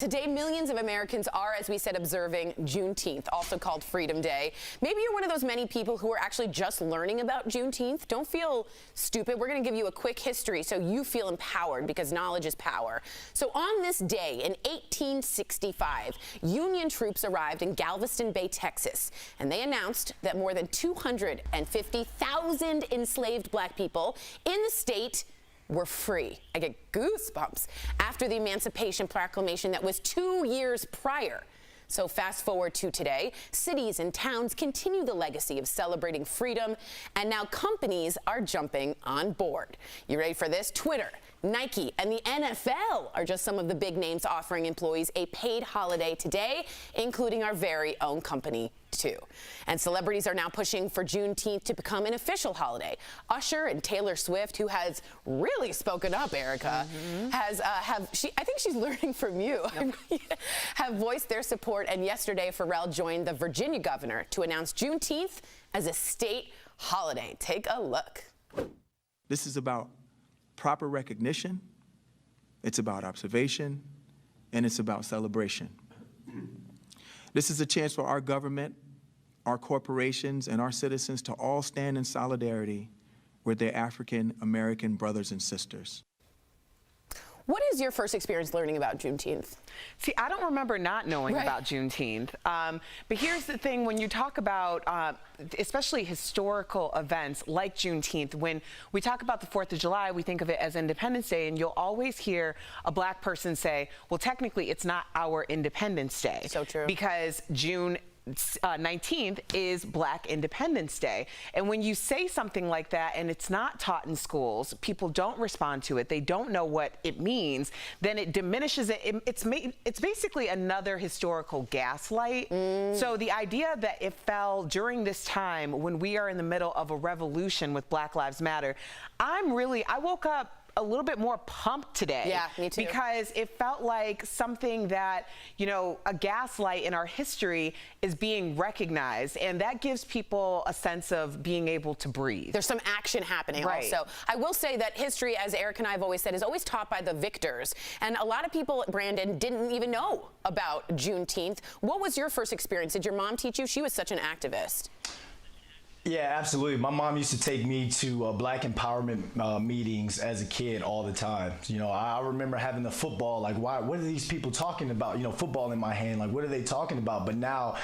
Today, millions of Americans are, as we said, observing Juneteenth, also called Freedom Day. Maybe you're one of those many people who are actually just learning about Juneteenth. Don't feel stupid. We're going to give you a quick history so you feel empowered, because knowledge is power. So on this day in 1865, Union troops arrived in Galveston Bay, Texas, and they announced that more than 250,000 enslaved black people in the state were free. I get goosebumps after the Emancipation Proclamation that was 2 years prior. So fast forward to today, cities and towns continue the legacy of celebrating freedom, and now companies are jumping on board. You ready for this? Twitter, Nike, and the NFL are just some of the big names offering employees a paid holiday today, including our very own company, too. And celebrities are now pushing for Juneteenth to become an official holiday. Usher and Taylor Swift, who has really spoken up, Erica, I think she's learning from you, have voiced their support. And yesterday, Pharrell joined the Virginia governor to announce Juneteenth as a state holiday. Take a look. This is about proper recognition, it's about observation, and it's about celebration. This is a chance for our government, our corporations, and our citizens to all stand in solidarity with their African American brothers and sisters. What is your first experience learning about Juneteenth? See, I don't remember not knowing about Juneteenth. But here's the thing, when you talk about especially historical events like Juneteenth, when we talk about the 4th of July, we think of it as Independence Day, and you'll always hear a black person say, well, technically it's not our Independence Day. So true. Because June 19th is Black Independence Day. And when you say something like that and it's not taught in schools, people don't respond to it, they don't know what it means, then it diminishes it. It's basically another historical gaslight. So the idea that it fell during this time when we are in the middle of a revolution with Black Lives Matter, I woke up a little bit more pumped today. Yeah, me too. Because it felt like something that, you know, a gaslight in our history is being recognized, and that gives people a sense of being able to breathe. There's some action happening also. I will say that history, as Eric and I have always said, is always taught by the victors. And a lot of people, Brandon, didn't even know about Juneteenth. What was your first experience? Did your mom teach you? She was such an activist. Yeah, absolutely. My mom used to take me to Black empowerment meetings as a kid all the time. You know, I remember having the football, like, what are these people talking about? You know, football in my hand, like, what are they talking about? But now,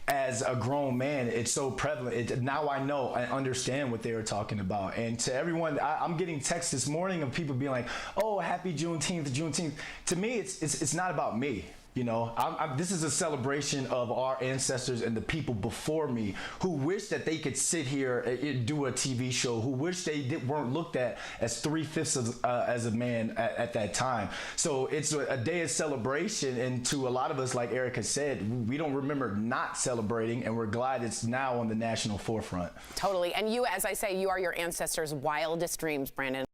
as a grown man, it's so prevalent. Now I know, I understand what they were talking about. And to everyone, I'm getting texts this morning of people being like, oh, happy Juneteenth, Juneteenth. To me, it's not about me. You know, this is a celebration of our ancestors and the people before me who wish that they could sit here and do a TV show, who wish they weren't looked at as 3/5 as a man at that time. So it's a day of celebration, and to a lot of us, like Erica said, we don't remember not celebrating, and we're glad it's now on the national forefront. Totally. And you, as I say, you are your ancestors' wildest dreams, Brandon.